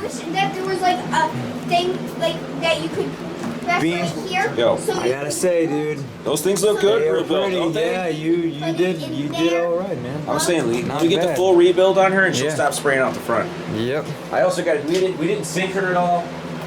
wish that there was like a thing like that you could press Beam. right here. Yo, so I gotta say, dude, those things look good they were rebuilt, pretty. don't they? Yeah, you Put did it in you did there. all right, man. I was saying, Lee, Not we get the bad. full rebuild on her and she'll Yeah. stop spraying out the front. Yep. I also got we didn't sink her at all.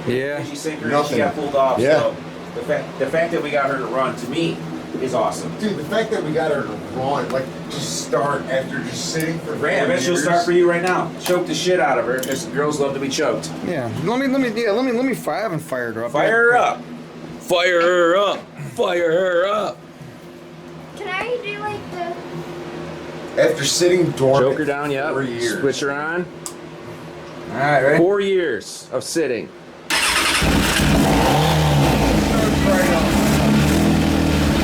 Yeah. She sink her and Nothing. she got pulled off. Yeah. So the fact that we got her to run to me is awesome. Dude, the fact that we got her to run, like, just start after just sitting for 4 I bet she'll years. start for you right now. Choke the shit out of her because girls love to be choked. Yeah. Let me fire. I haven't fired her up. Fire her up. Fire her up. Fire her up. Can I do like the? After sitting dormant Choke her down, yep. 4 years. Switch her on. All right, ready? 4 years of sitting.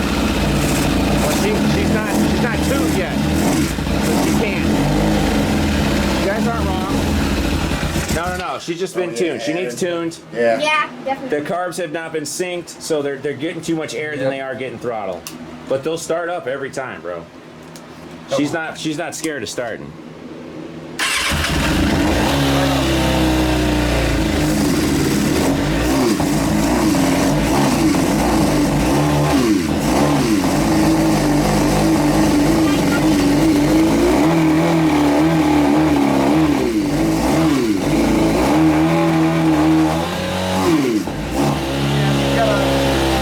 Well, she's not tuned yet, so she can't. You guys aren't wrong. No. She's just been tuned. She needs tuned. Yeah. Yeah, The definitely. carbs have not been synced, so they're getting too much air than they are getting throttle. But they'll start up every time, bro. She's not scared of starting.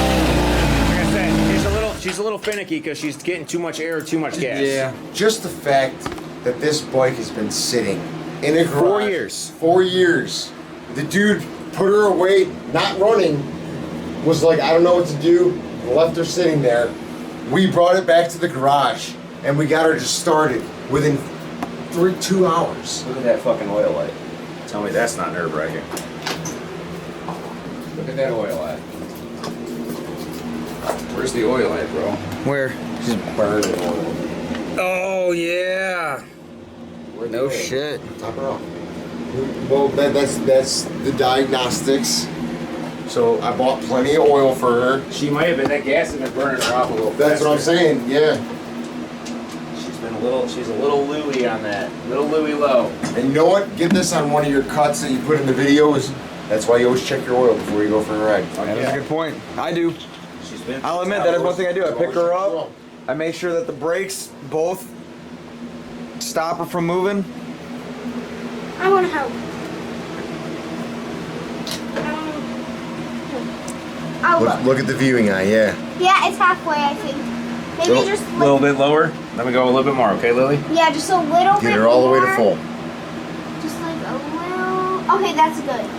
Like I said, she's a little finicky because she's getting too much air or too much gas. Yeah. Just the fact that this bike has been sitting in a garage 4 years. 4 years. The dude put her away, not running, was like, I don't know what to do, left her sitting there. We brought it back to the garage and we got her just started within 2 hours. Look at that fucking oil light. Tell me that's not nerve wracking. Look at that oil light. Where's the oil light, bro? Where? She's burning oil. Oh yeah. Where'd No the oil? shit. Top her off. Well, that's the diagnostics. So I bought plenty of oil for her. She might have been, that gas has been burning her off a little That's what I'm faster. saying. Yeah. She's a little Louie on that. Little Louie low. And you know what? Get this on one of your cuts that you put in the videos. That's why you always check your oil before you go for a ride. That is a good point. I do. She's been. I'll admit that is one thing I do. I pick her up. I make sure that the brakes both stop her from moving. I want to help. I'll look. Look at the viewing eye. Yeah. Yeah, it's halfway, I think. Maybe just A little bit lower. Let me go a little bit more, okay, Lily? Yeah, just a little bit Get her all the way to more. full. Just like a little. Okay, that's good.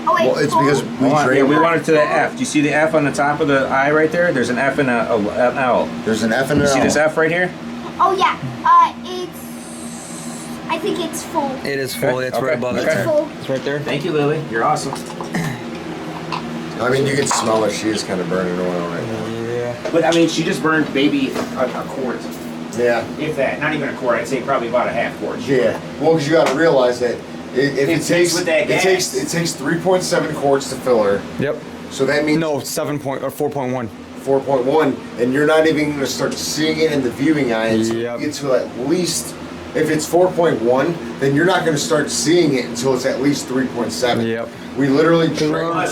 Oh wait. Well, it's full? because we Yeah, drain. we want it to the F. Do you see the F on the top of the I right there? There's an F and an L. There's an F and an You see L. this F right here? Oh yeah. It's. I think it's full. It is full. Okay, It's right okay, above okay. it. there. Full. It's right there. Thank you, Lily. You're awesome. I mean, you can smell it. She is kind of burning oil right now. Yeah. But I mean, she just burned baby a quart. Yeah. If that, not even a quart. I'd say probably about a half quart. Yeah. Well, because you got to realize that if It it takes takes with that gas. it takes 3.7 quarts to fill her. Yep. So that means No, 4.1. 4.1, and you're not even going to start seeing it in the viewing eye until Yep. you get to at least. If it's 4.1, then you're not going to start seeing it until it's at least 3.7. Yep. We literally Plus- drain. plus-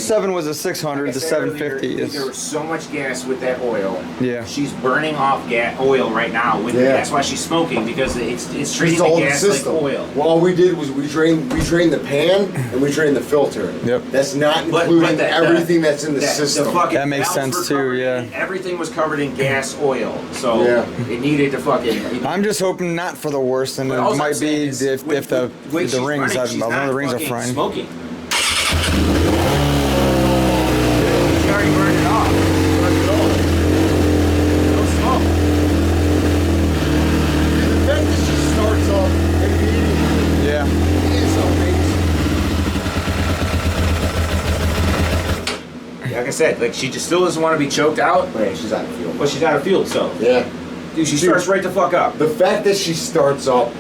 3.7 was a 600. Like I The said earlier, 750 there was is. so much gas with that oil. Yeah. She's burning off oil right now. With Yeah. That's why she's smoking, because it's treating It's the all the gas system. like oil. Well, all we did was we drained the pan and we drained the filter. Yep. That's not But including the- everything that's in the that- system. fucking That makes valves sense were too, covered yeah. in- everything was covered in gas oil, so Yeah. it needed to fucking. I'm just hoping not for the worst, and But it all I'm might saying be is, if with the way she's rings running, are she's one of not the rings are fucking frying. Smoking. She already burned it off. Burned it all. No smoke. The fact that she starts off immediately Yeah. is amazing. Like I said, like she just still doesn't want to be choked out. Man, she's out of fuel. Well, she's out of field, so Yeah. dude, she starts right the fuck up, The fact that she starts up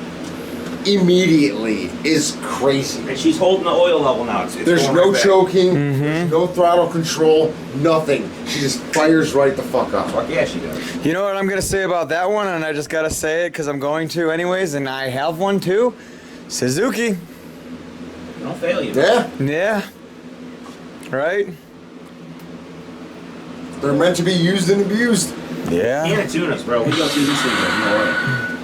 immediately is crazy. and she's holding the oil level now. It's There's going no right back. choking, there's no throttle control, nothing. She just fires right the fuck up. Fuck yeah, she does. You know what I'm gonna say about that one, and I just gotta say it because I'm going to anyways, and I have one too. Suzuki. I'll fail you. Yeah, Yeah. Right? they're meant to be used and abused. Yeah. Can of tunas, bro. We go through these things like no other.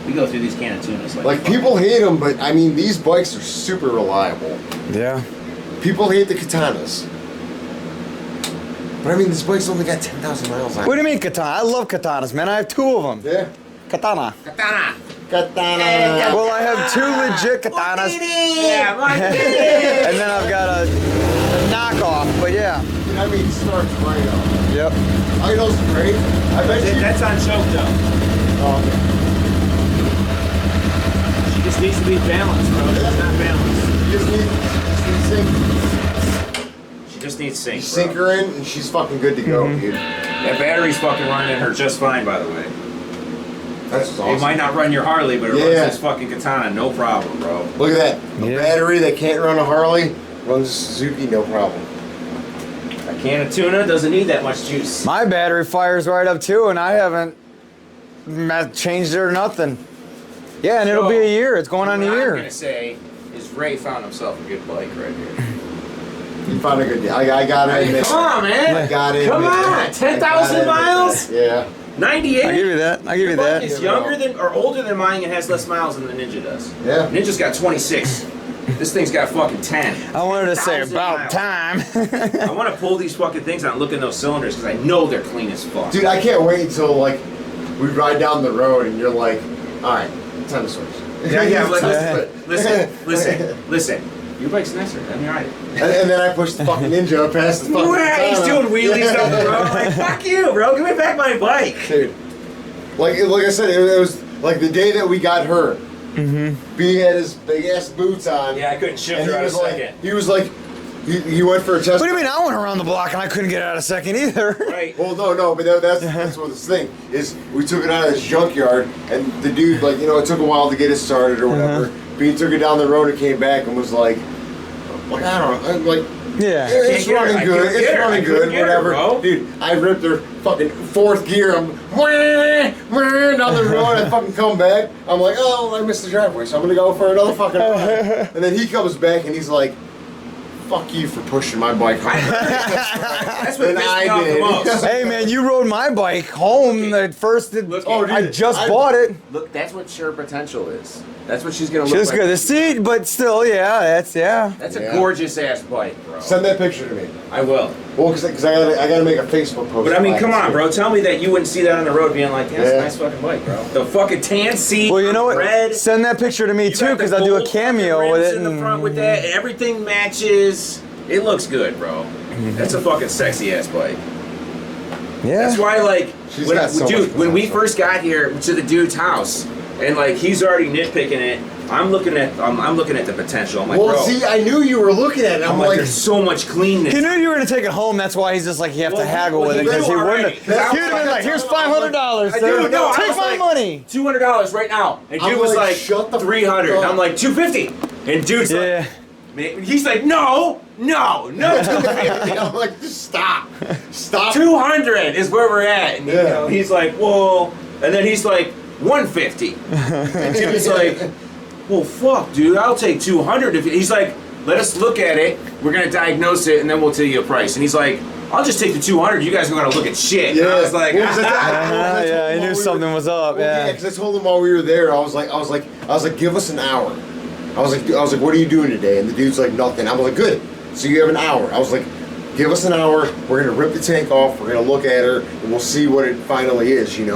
We go through these can of tunas Like people hate them, but I mean these bikes are super reliable. Yeah. People hate the Katanas. But I mean, this bike's only got 10,000 miles on it. What do you mean katana? I love katanas, man. I have 2 of them. Yeah. Katana. Katana. Katana. Well, I have 2 legit katanas. Yeah, And then I've got a knockoff, but yeah. I mean, it starts right up. Yep. Idol's great. I bet you. That's on choke though. Oh, She just needs to be balanced, bro. She's not balanced. you just need sync. She just needs sync. You sink her in, and she's fucking good to go, dude. That battery's fucking running her just fine, by the way. That's awesome. It might not run your Harley, but it Yeah. runs this fucking Katana, no problem, bro. Look at that. A Yeah. battery that can't run a Harley runs a Suzuki, no problem. A can of tuna doesn't need that much juice. My battery fires right up too, and I haven't changed it or nothing. Yeah, and it'll be a year. It's going on a What I'm year. gonna say is Ray found himself a good bike right here. You found a good deal. I got it. Hey, come on, man. I got it. Come on, 10,000 miles? Yeah. 98. I'll give you that. I'll give you Your bike that. is younger than or older than mine and has less miles than the Ninja does. Yeah. Ninja's got 26. This thing's got fucking 10. I wanted to say 1,000 about miles. time. I want to pull these fucking things out and look in those cylinders because I know they're clean as fuck. Dude, I can't wait until like we ride down the road and you're like, all right, time to switch. Yeah, but Yeah. listen. Your bike's nicer. I mean, all right. And then I push the fucking Ninja past the fucking He's Katana. doing wheelies down the road. I'm like, fuck you, bro. Give me back my bike. Dude, like I said, it was like the day that we got her. B had his big ass boots on. Yeah, I couldn't shift and her he out a was like, second. he went for a test. What do you mean? I went around the block and I couldn't get out a second either. Right. Well, no, but that's what this thing is. We took it out of this junkyard, and the dude, like, it took a while to get it started or whatever. B took it down the road and came back and was like, I don't know, like, Yeah. it's get her. running I good, couldn't get it's her. I running couldn't good, get her, whatever. bro. Dude, I ripped her fucking 4th gear. I'm down the road. I fucking come back. I'm like, oh, I missed the driveway, so I'm gonna go for another fucking ride. And then he comes back and he's like, fuck you for pushing my bike home. That's what And pissed I me off the did. most. Hey man, you rode my bike home at first. Look, Oh, dude, I just I- bought it. Look, that's what her potential is. That's what she's gonna look Just like. good to see, but still, yeah, that's yeah. That's Yeah. a gorgeous ass bike, bro. Send that picture to me. I will. Well, because I gotta make a Facebook post. But I mean, about come it, on, too. bro. Tell me that you wouldn't see that on the road being like, yeah, that's Yeah. a nice fucking bike, bro. The fucking tan seat, Well, you know what? red. Send that picture to me You too, got the because I'll do a gold cameo fucking with rims it. in the front with that. Everything matches. It looks good, bro. That's a fucking sexy ass bike. Yeah. That's why, like, She's got so dude, much when we potential. first got here to the dude's house, and like he's already nitpicking it. I'm looking at the potential. I'm like, Well, bro. see, I knew you were looking at it. I'm like, there's so much cleanness. He knew you were gonna take it home. That's why he's just like, you have Well, to haggle well, with it he because he knew wouldn't already, have. 'cause I He was would have been like, like, here's I $500, do, sir. no, I Take was my like, money. $200 right now. And dude I'm was like, like, shut the fuck 300. up. I'm like, 250. And dude's Yeah. like, he's like, no, 250. I'm like, just stop. 200 is where we're at. And Yeah. he's like, well, and then he's like, 150. And dude's like, well, fuck, dude, I'll take 200. He's like, let us look at it. We're gonna diagnose it, and then we'll tell you a price. And he's like, I'll just take the 200. You guys are gonna look at shit. And I was like, Well, 'cause Yeah, I knew something was up. Yeah, Yeah. because I told him while we were there, I was like, give us an hour. I was like, what are you doing today? And the dude's like, nothing. I was like, good. So you have an hour. I was like, give us an hour. We're gonna rip the tank off. We're gonna look at her, and we'll see what it finally is, And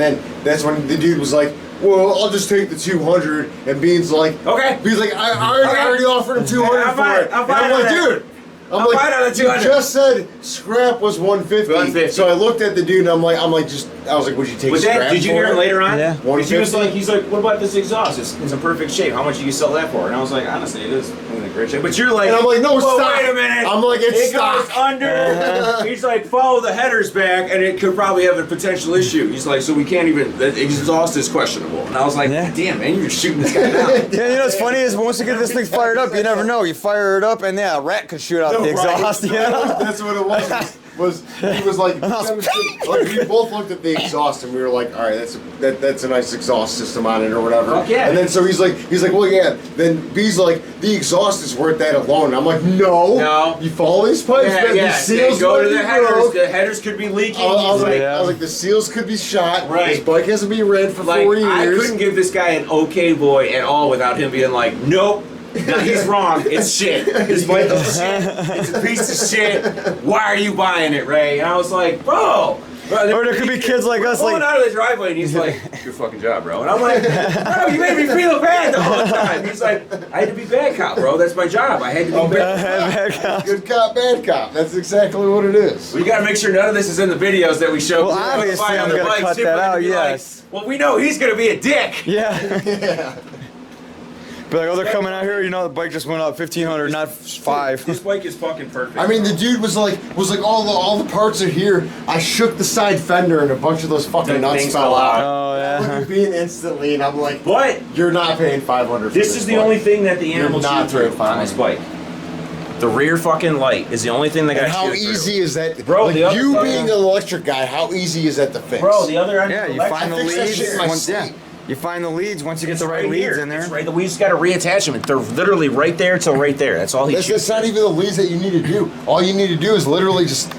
then that's when the dude was like, well, I'll just take the 200. And Bean's like, okay. Bean's like, I Okay. already offered him 200 I'll for buy it. it. I'll And buy I'm it like, on that. dude. I'm I'll buy it on the you 200. just said scrap was 150. 150. So I looked at the dude and I was like, would you take But scrap then, did you for hear him it? later on? Yeah. Because he was 150? like, he's like, what about this exhaust? It's in perfect shape. How much do you sell that for? And I was like, honestly, it is in great shape. But you're like, And I'm like, no, well, stop. wait a minute. I'm like, it's it goes stock. under. He's like, follow the headers back, and it could probably have a potential issue. He's like, so we can't even. The exhaust is questionable. And I was like, Yeah. damn, man, you're shooting this guy down. Yeah, you know what's funny is once you get this thing fired up, you never know. You fire it up, and yeah, a rat could shoot out The exhaust, yeah. That's what it was he was like, we both looked at the exhaust and we were like, all right, that's a nice exhaust system on it or whatever. Fuck yeah. And then so he's like, well, yeah. Then B's like, the exhaust is worth that alone. And I'm like, no. You follow these pipes? Yeah. The seals Go to the might be headers. broke. The headers could be leaking. I was He's like, the seals could be shot. Right. His bike hasn't been ran for like, 4 years. I couldn't give this guy an okay boy at all without him being like, nope. No, he's wrong. It's shit. His bike is shit. It's a piece of shit. Why are you buying it, Ray? And I was like, bro. Or there could be kids like us, pulling like out of the driveway, and he's like, "It's your fucking job, bro." And I'm like, "Bro, you made me feel bad the whole time." He's like, "I had to be bad cop, bro. That's my job. I had to be bad cop." Good cop, bad cop. That's exactly what it is. We gotta make sure none of this is in the videos that we show. Well, obviously, I'm gonna cut that out. Yes. Well, we know he's gonna be a dick. Yeah. Be like, oh, they're coming out here. You know, the bike just went up 1,500, not 5. This bike is fucking perfect. I mean, the dude was like, all the parts are here. I shook the side fender and a bunch of those fucking nuts fell out. Oh I look yeah. at being instantly, and I'm like, but you're not paying $500. this is the only thing that the animal not chewed through on this bike. The rear fucking light is the only thing that got And how chewed through. easy is that, Bro, like the other you fucking- being an electric guy? How easy is that to fix? Bro, the other end. Yeah, of you the find the fixed that leads. shit in my Once, yeah, sleep. you find the leads once you get It's the right leads here. in there. It's right. We just got to reattach them. They're literally right there till right there. That's all he That's shoots. not even the leads that you need to do. All you need to do is literally just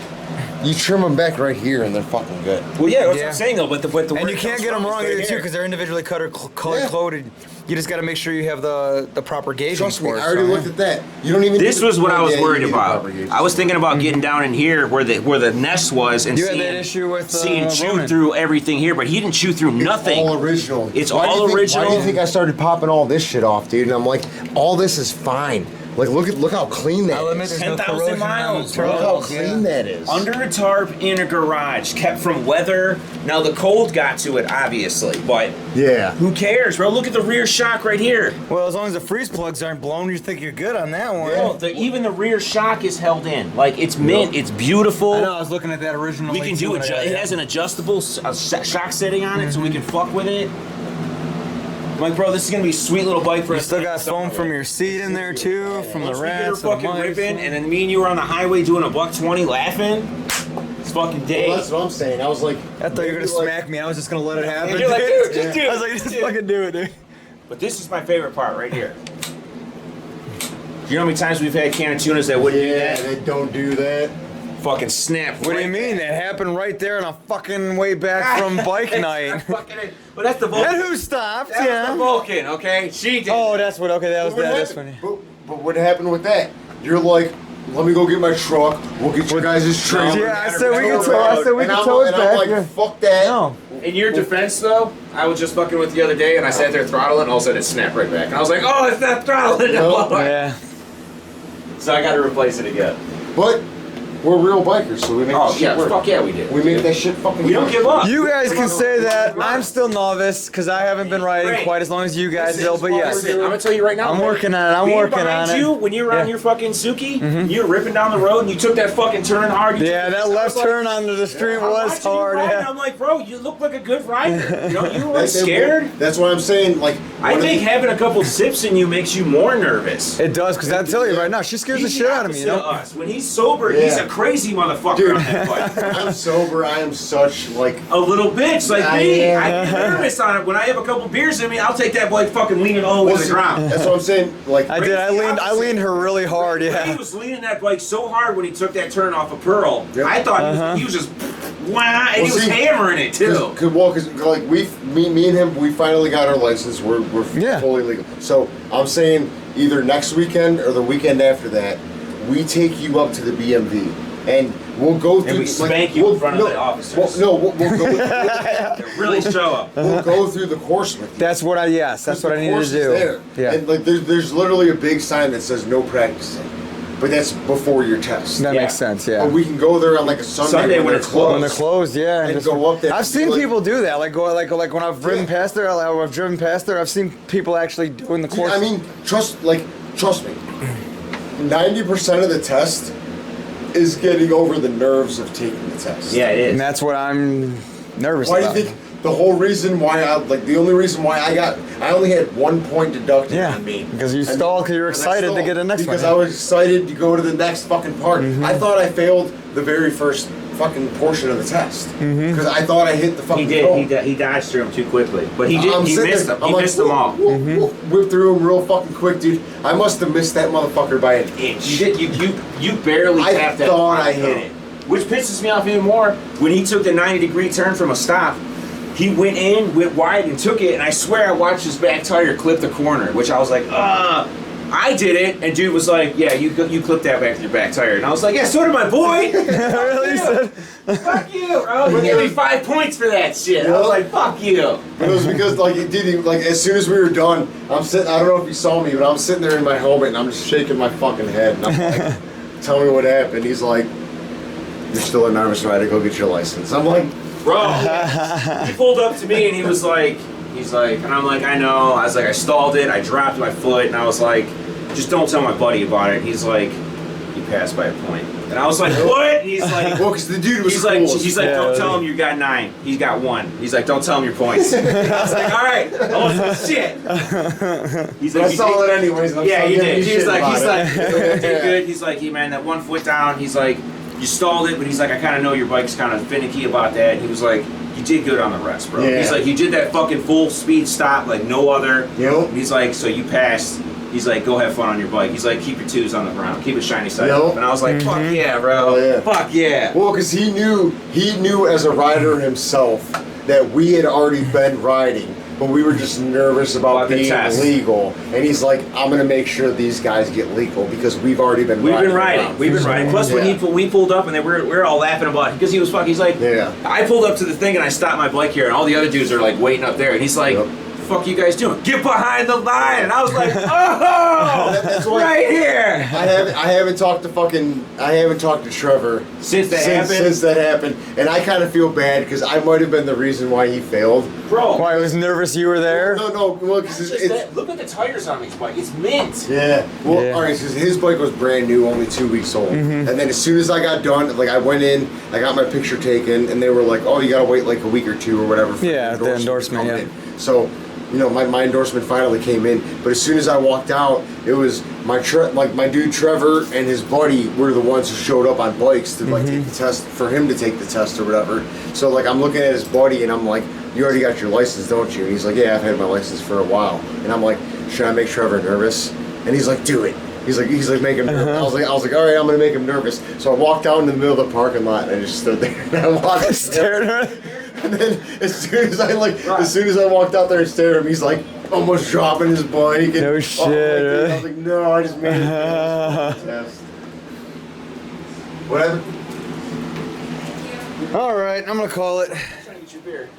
you trim them back right here, and they're fucking good. Well, yeah, that's Yeah. what I'm saying though. But the And you can't get them wrong either too, because they're individually cut or color coded. You just got to make sure you have the proper gauging. Trust me, for it, I already so, looked at that. You don't even. This need was to- what I was yeah, you worried need a about. proper gauge. I was thinking about getting down in here where the nest was and You had seeing, that issue with, seeing chew Roman. through everything here, but he didn't chew through nothing. All original. It's Why do all you think- original. Why do you think I started popping all this shit off, dude? And I'm like, all this is fine. Like, look how clean that I'll admit is. there's no 10,000 corrosion miles, on the bro. Look how turtles, clean that is. Under a tarp in a garage, kept from weather. Now the cold got to it, obviously, but Yeah. who cares, bro? Look at the rear shock right here. Well, as long as the freeze plugs aren't blown, you think you're good on that one. Bro, even the rear shock is held in. Like, it's mint, it's beautiful. I know. I was looking at that original. We can do it. It has an adjustable shock setting on it, so we can fuck with it. I'm like, bro, this is gonna be a sweet little bike for You us. still got foam from your seat in there too, from the Once we get her rats. and the fucking mice. ripping, and then me and you were on the highway doing a $120 laughing. It's fucking day. Well, that's what I'm saying. I was like, I thought you were gonna smack me. I was just gonna let it happen. And you're like, dude, just do it. I was like, just Dude. fucking do it, dude. But this is my favorite part right here. You know how many times we've had can of tunas that wouldn't do yeah, that? they don't do that. Fucking snap. What do you mean? That happened right there on a fucking way back from bike night. But that's the Vulcan. And who stopped? That was the Yeah. Vulcan, okay? She did. Oh, that's what. Okay, that was But what that. That's happened- funny. But what happened with that? You're like, let me go get my truck. We'll get your guys' truck. Yeah, I said we can could tow. I said we And could I'm- tow it and I'm back. like, Yeah. fuck that. No. In your defense, though, I was just fucking with the other day, and I sat there throttling, and all of a sudden it snapped right back. And I was like, oh, it's not throttling no more. Yeah. So I got to replace it again. But we're real bikers, so we make Oh, this shit yeah, work. fuck yeah, we did. We make that shit fucking We don't work. give up. You guys can say that. I'm still novice because I haven't been riding Great. quite as long as you guys will. But yes, Listen, I'm gonna tell you right now. I'm working on it. I'm being working behind on it. you when you were on Yeah. your fucking Suki, you were ripping down the road and you took that fucking turn hard. You Yeah, took that this. I left was like, turn onto the street I'm was watching you hard. ride, and Yeah. I'm like, bro, you look like a good rider. You know, you were That's- scared. That's what I'm saying. Like, I one of think the- having a couple sips in you makes you more nervous. It does because I tell you right now, she scares the He's shit out of me. You opposite know. us. When he's sober, he's Yeah. a crazy motherfucker Dude. on that bike. I'm sober. I am such like. A little bitch like I me. am. I get nervous on it. When I have a couple beers in me, I'll take that bike fucking leaning all the way to the ground. That's what I'm saying. Like, I did. I leaned her really hard. He Yeah. was leaning that bike so hard when he took that turn off of Pearl. Yep. I thought he was just wow, and he was see, hammering it too. Cause like me and him, we finally got our license. We're Yeah. fully legal. So I'm saying either next weekend or the weekend after that, we take you up to the BMV and we'll go through. we spank you in front of the officers. We'll go. Really show up. We'll go through the course with you. That's what I. Yes, that's what I The needed course to is do. there. Yeah. And like there's literally a big sign that says no practicing, but that's before your test. That Yeah. makes sense. Yeah. But we can go there on like a Sunday when they're it's closed. When they're closed, yeah, And just- go up there. I've seen Like- people do that. Like go like when I've driven Yeah. past there. I've driven past there. I've seen people actually doing the course. I mean, trust me. 90% of the test is getting over the nerves of taking the test. Yeah, it and is. that's what I'm nervous Why do about. you think the whole reason why the only reason why I I only had 1 point deducted Yeah, on me. because you stalled because you were Because I excited to stalled, get the next because one. I was excited to go to the next fucking part. I thought I failed the very first fucking portion of the test because I thought I hit the fucking He cone. did. He dodged through them too quickly, but he did. I'm He sitting missed there, them. I'm He like, missed them all. Whipped through them real fucking quick, dude. I must have missed that motherfucker by an inch. You did. You barely I tapped that. thought line, I hit though. it. Which pisses me off even more when he took the 90-degree turn from a stop. He went in, went wide, and took it. And I swear I watched his back tire clip the corner, which I was like, I did it, and dude was like, "Yeah, you clipped that back to your back tire," and I was like, "Yeah, so did my boy." Really said- Fuck you, bro! You gave me 5 points for that shit. I was like, "Fuck you." It was because like it didn't like as soon as we were done, I'm sitting. I don't know if you saw me, but I'm sitting there in my helmet and I'm just shaking my fucking head and I'm like, "Tell me what happened." He's like, "You're still a nervous rider. Go get your license." I'm like, Bro, he pulled up to me and he was like, and I'm like, I know. I was like, I stalled it. I dropped my foot, and I was like, just don't tell my buddy about it. He's like, you passed by a point, and I was like, what? And he's like, "Well, because the dude was he's cool. like, don't tell him you got 9. He's got 1. He's like, don't tell him your points. And I was like, all right. I wasn't shit. He's But I "You saw did- it anyways. And I'm Yeah, still he giving did. you He's shit like, about you it. did good. He's like, hey man, that 1 foot down. He's like, you stalled it, but he's like, I kind of know your bike's kind of finicky about that. And he was like, you did good on the rest, bro. Yeah. He's like, you did that fucking full speed stop like no other. Yep. And he's like, so you passed. He's like, go have fun on your bike. He's like, keep your 2s on the ground. Keep it shiny side Yep. up. And I was like, fuck yeah, bro. Oh, yeah. Fuck yeah. Well, because he knew as a rider himself that we had already been riding, but we were just nervous about About the being test. legal. And he's like, I'm gonna make sure these guys get legal because we've already been We've riding. been riding. around. We've been riding. Plus, Yeah. when we pulled up and we were all laughing about it because he was fucking. He's like, Yeah. I pulled up to the thing and I stopped my bike here, and all the other dudes are like waiting up there, and he's like, Yep. "Fuck you guys doing? Get behind the line!" And I was like, "Oh, That's why- right here!" I haven't talked to Trevor Since that happened, since that happened, and I kind of feel bad because I might have been the reason why he failed. bro. Why I was nervous you were there? No, well, because It's just that, look at the tires on his bike. It's mint. yeah. Well, Yeah. all right, because his bike was brand new, only 2 weeks old. And then as soon as I got done, like I went in, I got my picture taken, and they were like, "Oh, you gotta wait like a week or 2 or whatever." For Yeah, the endorsement, to come yeah. in." So, you know, my endorsement finally came in. But as soon as I walked out, it was my dude Trevor and his buddy were the ones who showed up on bikes to like take the test for him to take the test or whatever. So like I'm looking at his buddy and I'm like, "You already got your license, don't you?" And he's like, "Yeah, I've had my license for a while." And I'm like, "Should I make Trevor nervous?" And he's like, "Do it." He's like, make him nervous. I was like, all right, I'm gonna make him nervous. So I walked out in the middle of the parking lot and I just stood there and I watched Stared at her. And then as soon as I walked out there and stared at him, he's like almost dropping his bike. And, No oh, shit, my God. really? I was like, no, I just made it. Test. Whatever. All right, I'm gonna call it. I'm trying to get you a beer.